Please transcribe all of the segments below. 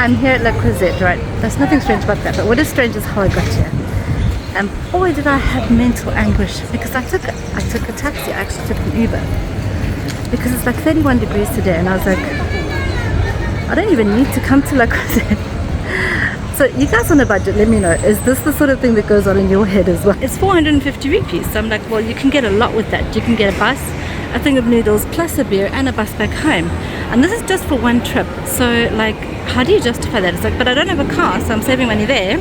I'm here at La Croisette, right? There's nothing strange about that, but what is strange is how I got here. And boy, did I have mental anguish, because I took a taxi. I actually took an Uber because it's like 31 degrees today, and I was like, I don't even need to come to La Croisette. So you guys on a budget, let me know, is this the sort of thing that goes on in your head as well? It's 450 rupees, so I'm like, well, you can get a lot with that. You can get a bus, a thing of noodles, plus a beer, and a bus back home. And this is just for one trip. So like, how do you justify that? It's like, but I don't have a car, so I'm saving money there.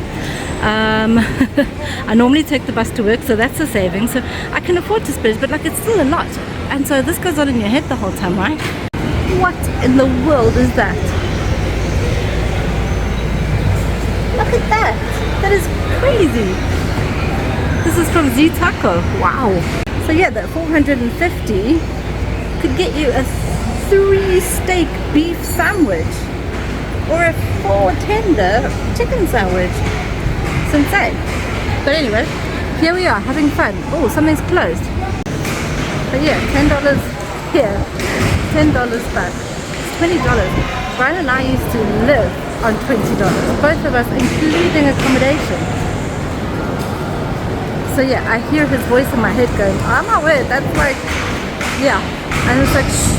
I normally take the bus to work, so that's a saving. So I can afford to splurge, but like, it's still a lot. And so this goes on in your head the whole time, right? What in the world is that? Look at that. That is crazy. This is from Z Taco. Wow. So yeah, that 450 could get you a 3-steak beef sandwich or a 4-tender chicken sandwich. It's insane. But anyway, here we are having fun. Oh, something's closed. But yeah, $10 here, $10 back. It's $20. Brian and I used to live on $20, both of us, including accommodation. So yeah, I hear his voice in my head going, oh my word, that's like, yeah. And it's like, shh,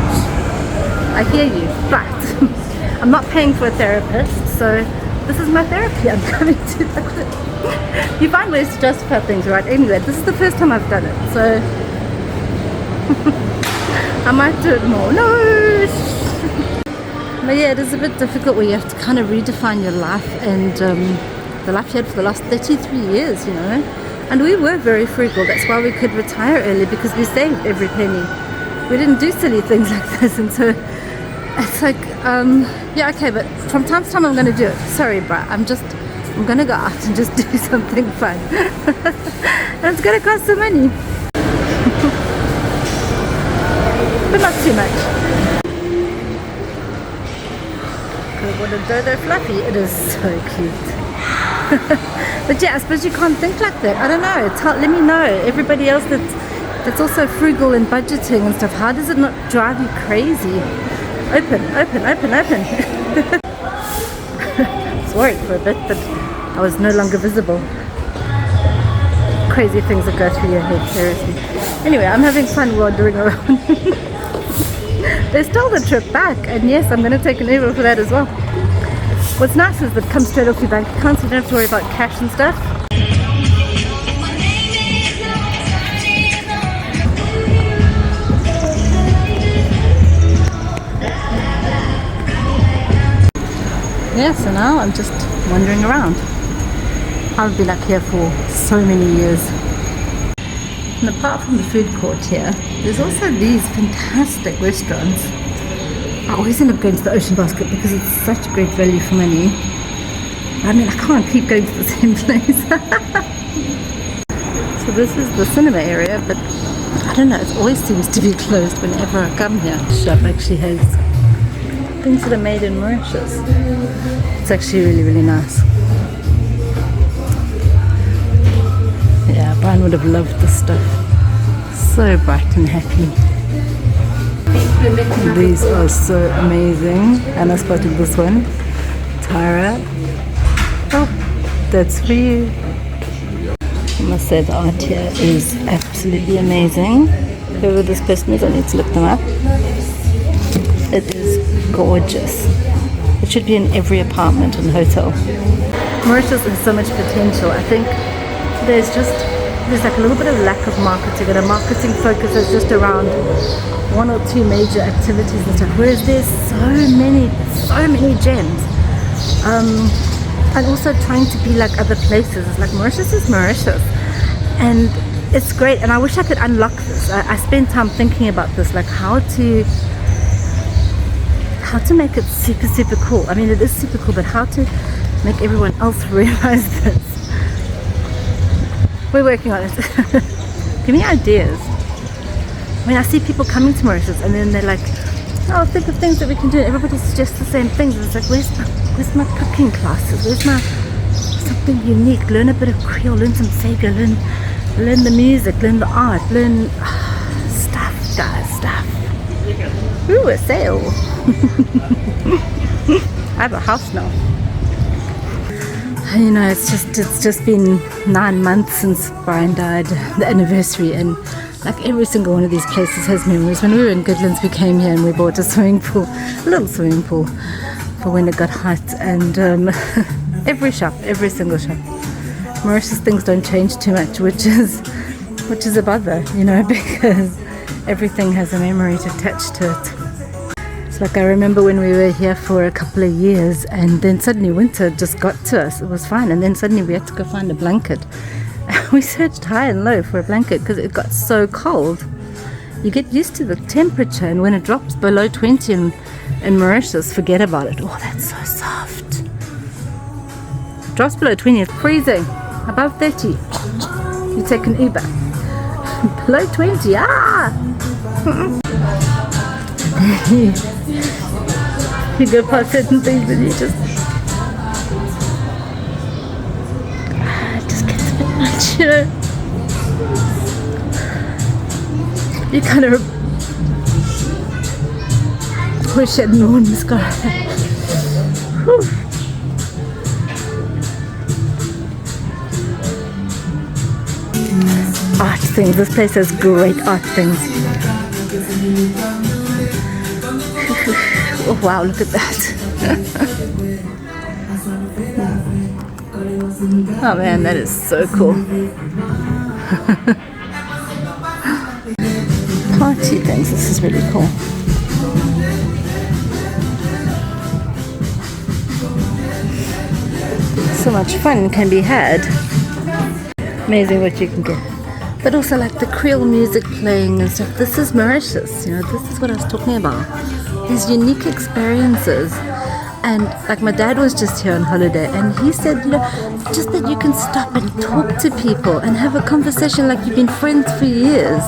shh. I hear you, but I'm not paying for a therapist, so this is my therapy. I'm coming to that. You find ways to justify things, right? Anyway, this is the first time I've done it, so I might do it more. No! But yeah, it is a bit difficult where you have to kind of redefine your life and the life you had for the last 33 years, you know. And we were very frugal. That's why we could retire early, because we saved every penny. We didn't do silly things like this, and so it's like, yeah, okay, but from time to time I'm going to do it. Sorry, bruh, I'm going to go out and just do something fun. And it's going to cost some money. But not too much. What a dodo fluffy. It is so cute. But yeah, I suppose you can't think like that. I don't know. Let me know. Everybody else that's also frugal and budgeting and stuff, how does it not drive you crazy? Open. I was worried for a bit, but I was no longer visible. Crazy things that go through your head, seriously. Anyway, I'm having fun wandering around. They stole the trip back, and yes, I'm going to take an Uber for that as well. What's nice is that it comes straight off your bank account, so you don't have to worry about cash and stuff. Yeah, so now I'm just wandering around. I've been up here for so many years. And apart from the food court here, there's also these fantastic restaurants. I always end up going to the Ocean Basket because it's such great value for money. I mean, I can't keep going to the same place. So this is the cinema area, but I don't know, it always seems to be closed whenever I come here. The shop actually has things that are made in Mauritius. It's actually really, really nice. Yeah, Brian would have loved this stuff. So bright and happy. These are so amazing. And I spotted this one. Tyra. Oh, that's for you. I must say the art here is absolutely amazing. Whoever this person is, I need to look them up. It is gorgeous. It should be in every apartment and hotel. Mauritius has so much potential. I think there's like a little bit of lack of marketing, and a marketing focus is just around 1 or 2 major activities and stuff, whereas there's so many gems. And also trying to be like other places. It's like Mauritius is Mauritius, and it's great, and I wish I could unlock this. I spend time thinking about this, like how to make it super, super cool. I mean, it is super cool, but how to make everyone else realize this. We're working on it. Give me ideas. I mean, I see people coming to Mauritius and then they're like, oh, think of things that we can do. Everybody suggests the same things. It's like, where's my cooking classes? Where's my something unique? Learn a bit of Creole, learn some Sega, learn the music, learn the art, learn stuff, guys, stuff. Ooh, a sale. I have a house now. You know, it's just been 9 months since Brian died, the anniversary, and like every single one of these places has memories. When we were in Goodlands, we came here and we bought a swimming pool, a little swimming pool, for when it got hot. And every single shop. Mauritius things don't change too much, which is a bother, you know, because everything has a memory attached to it. It's like I remember when we were here for a couple of years, and then suddenly winter just got to us. It was fine, and then suddenly we had to go find a blanket. We searched high and low for a blanket because it got so cold. You get used to the temperature, and when it drops below 20 in Mauritius, forget about it. Oh, that's so soft. Drops below 20, it's freezing. Above 30, you take an Uber. Below 20, you go past certain things and you just it just gets a bit much, you know. You kind of wish I had worn mascara. Art things. This place has great art things. Oh wow, look at that. Oh man, that is so cool. Party things, this is really cool. So much fun can be had. Amazing what you can get. But also like the Creole music playing and stuff. This is Mauritius, you know, this is what I was talking about. These unique experiences. And like my dad was just here on holiday, and he said, you know, just that you can stop and talk to people and have a conversation like you've been friends for years.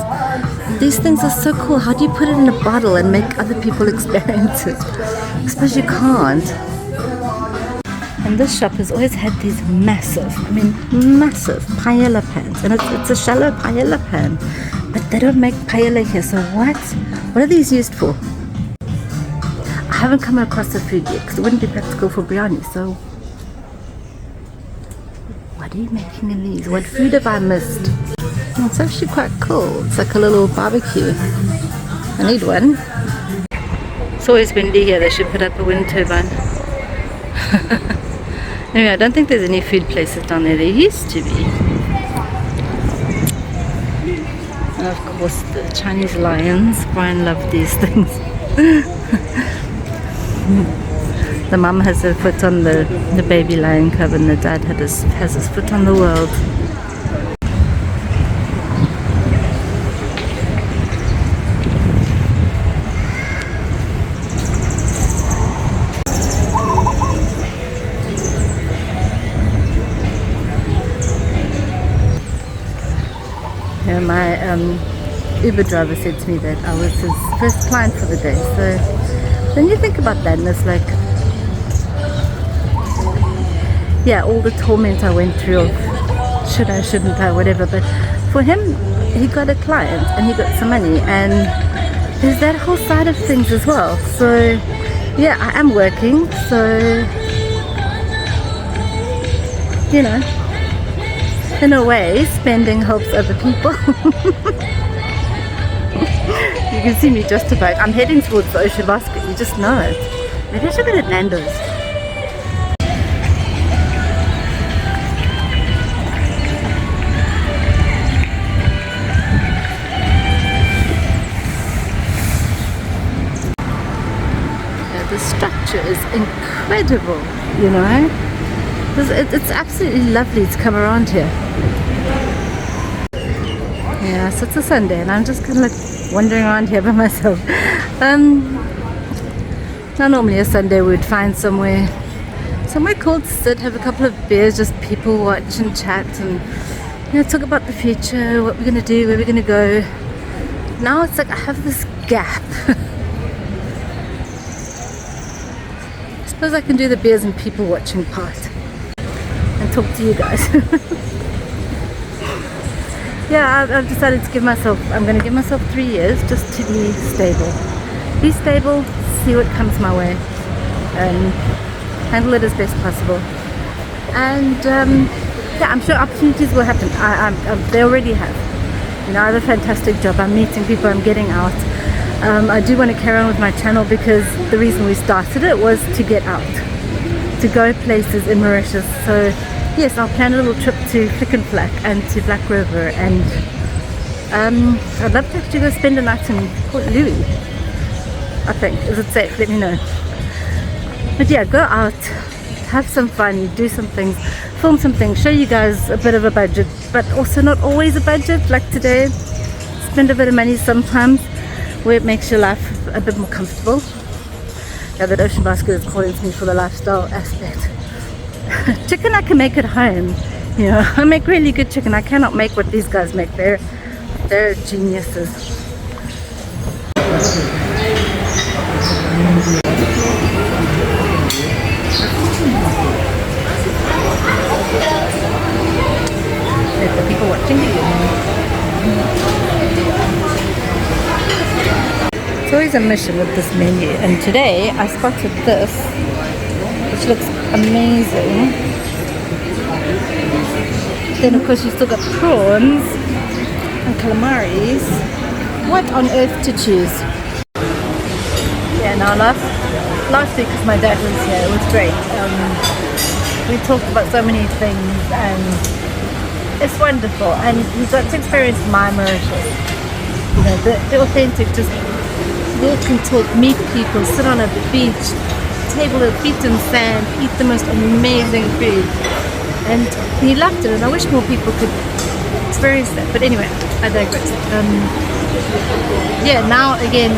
These things are so cool. How do you put it in a bottle and make other people experience it? I suppose you can't. And this shop has always had these massive paella pans. And it's a shallow paella pan. But they don't make paella here, so what? What are these used for? I haven't come across the food yet because it wouldn't be practical for biryani, so what are you making in these? What food have I missed? Oh, it's actually quite cool. It's like a little barbecue. I need one. It's always windy here. They should put up a wind turbine. Anyway, I don't think there's any food places down there. There used to be. And of course the Chinese lions. Brian loved these things. The mum has her foot on the baby lion cub, and the dad has his foot on the world. Yeah, my Uber driver said to me that I was his first client for the day. So when you think about that, and it's like, yeah, all the torment I went through of should I, shouldn't I, whatever. But for him, he got a client and he got some money, and there's that whole side of things as well. So yeah, I am working, so you know, in a way, spending helps other people. You can see me justified. I'm heading towards the ocean basket, you just know it. Maybe I should go to Nando's. The structure is incredible, you know. It's absolutely lovely to come around here. Yeah, so it's a Sunday and I'm just kind of like wandering around here by myself. Now normally a Sunday we would find somewhere cool to sit, have a couple of beers, just people watch and chat and, you know, talk about the future, what we're gonna do, where we're gonna go. Now it's like I have this gap. I suppose I can do the beers and people watching part and talk to you guys. Yeah, I've decided to I'm going to give myself 3 years just to be stable. Be stable, see what comes my way. And handle it as best possible. And yeah, I'm sure opportunities will happen. They already have. You know, I have a fantastic job. I'm meeting people. I'm getting out. I do want to carry on with my channel because the reason we started it was to get out, to go places in Mauritius. So yes, I'll plan a little trip to Flick and Flack and to Black River, and I'd love to actually go spend a night in Port Louis. I think, is it safe? Let me know. But yeah, go out, have some fun, do some things, film some things, show you guys a bit of a budget, but also not always a budget. Like today, spend a bit of money sometimes where it makes your life a bit more comfortable. Yeah, that Ocean Basket is calling to me for the lifestyle aspect. Chicken I can make at home. You know, I make really good chicken. I cannot make what these guys make. They're geniuses. Let the people watching you. It's always a mission with this menu, and today I spotted this, which looks amazing. Then of course you still got prawns and calamaris. What on earth to choose? Yeah, now last week because my dad was here, it was great. We talked about so many things and it's wonderful, and you got to experience my Mauritius. You know, the authentic, just walk and talk, meet people, sit on a beach, table of feet in sand, eat the most amazing food. And he loved it, and I wish more people could experience that. But anyway, I digress. Yeah, now again,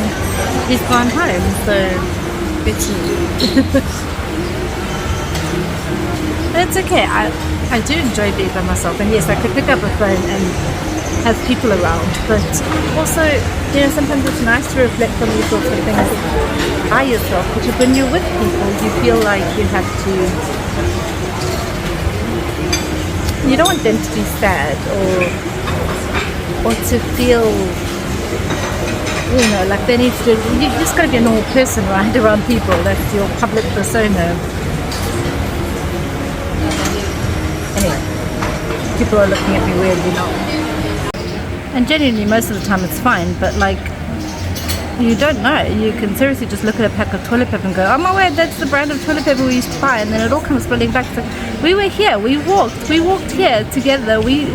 he's gone home, so it's but it's okay. I do enjoy being by myself, and yes, I could pick up a phone and have people around, but also, you know, sometimes it's nice to reflect on these sorts of things by yourself, because when you're with people, you feel like you have to, you don't want them to be sad or to feel, you know, like they need to, you just got to be a normal person, right, around people. That's your public persona. Anyway, people are looking at me weird, you know. And genuinely, most of the time it's fine, but like, you don't know. You can seriously just look at a pack of toilet paper and go, oh my word, that's the brand of toilet paper we used to buy, and then it all comes spilling back to, we were here, we walked here together, we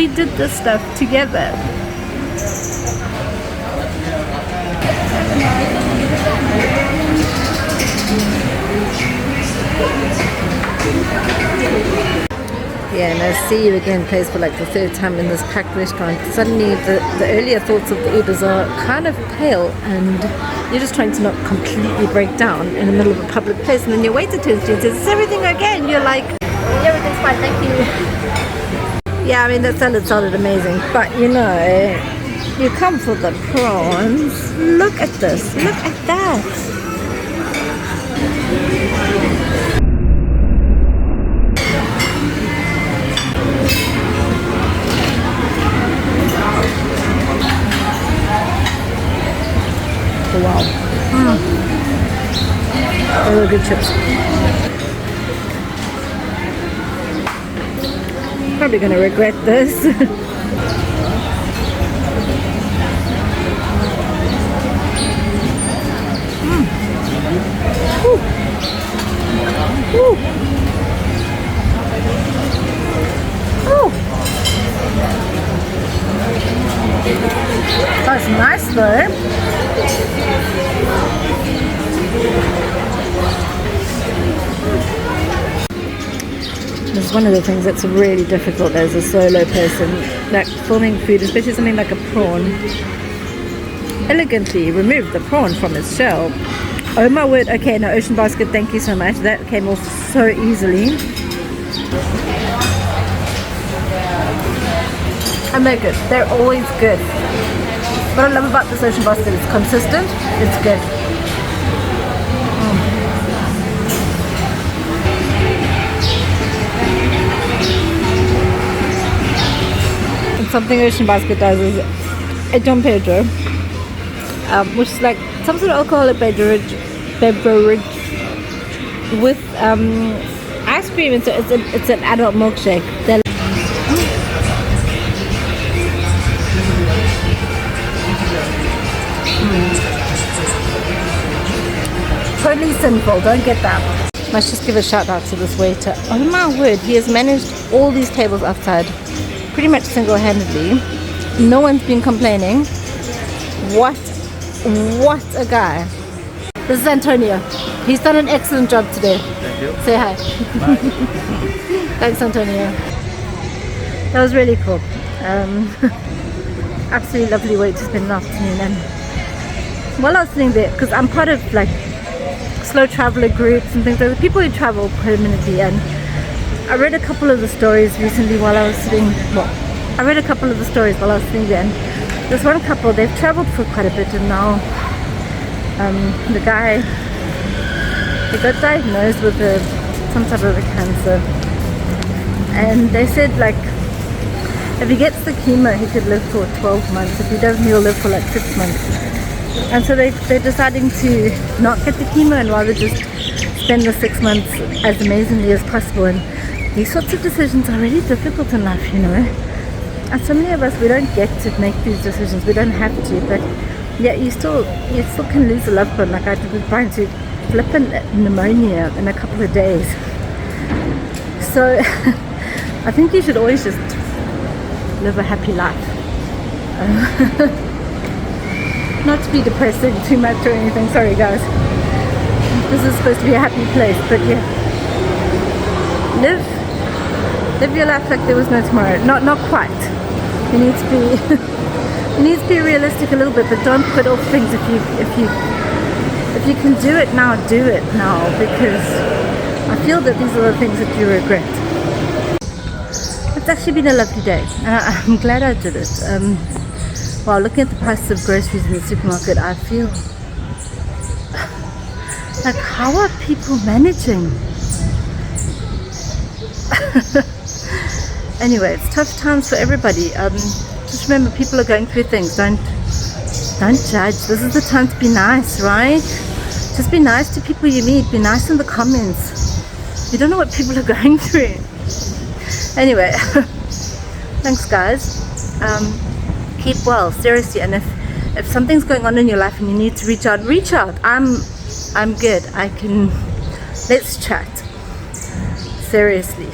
did this stuff together. Yeah, and I see you again plays for like the third time in this packed restaurant. Suddenly the earlier thoughts of the Ubers are kind of pale, and you're just trying to not completely break down in the middle of a public place, and then your waiter turns to you and says, is everything okay? And you're like, everything's fine, thank you. Yeah, I mean, that salad sounded amazing, but you know, you come for the prawns. Look at this, look at that. Wow. They were good chips. Probably going to regret this. Ooh. Ooh. Ooh. That's nice though. This is one of the things that's really difficult as a solo person, like filming food, especially something like a prawn. Elegantly remove the prawn from its shell. Oh my word, okay, now Ocean Basket, thank you so much. That came off so easily. And they're good. They're always good. What I love about this Ocean Basket is consistent, it's good. And something Ocean Basket does is a Don Pedro, which is like some sort of alcoholic beverage with ice cream. And so it's an adult milkshake. They're totally sinful, don't get that. Must just give a shout out to this waiter. Oh my word, he has managed all these tables outside pretty much single-handedly. No one's been complaining. What a guy. This is Antonio. He's done an excellent job today. Thank you. Say hi. Thanks, Antonio. That was really cool. Absolutely lovely way to spend an afternoon. And while I was sitting there, because I'm part of like slow traveler groups and things like that, people who travel permanently, and I read a couple of the stories recently while I was sitting, I read a couple of the stories while I was sitting there, and there's one couple, they've traveled for quite a bit, and now the guy, he got diagnosed with some type of a cancer, and they said like if he gets the chemo he could live for 12 months, if he doesn't he'll live for like 6 months. And so they're deciding to not get the chemo and rather just spend the 6 months as amazingly as possible. And these sorts of decisions are really difficult in life, you know. And so many of us, we don't get to make these decisions. We don't have to, but yeah, you still can lose a loved one. Like I did with Brian, to flippant pneumonia in a couple of days. So I think you should always just live a happy life. Not to be depressing too much or anything, sorry guys. This is supposed to be a happy place, but yeah. Live your life like there was no tomorrow. Not quite. You need to be you need to be realistic a little bit, but don't put off things. If you can do it now, do it now, because I feel that these are the things that you regret. It's actually been a lovely day, and I'm glad I did it. Wow, looking at the prices of groceries in the supermarket, I feel like, how are people managing? Anyway, it's tough times for everybody. Just remember, people are going through things. Don't judge. This is the time to be nice, right? Just be nice to people you meet. Be nice in the comments. You don't know what people are going through. Anyway, thanks guys. Keep well, seriously, and if something's going on in your life and you need to reach out. I'm good. Let's chat, seriously.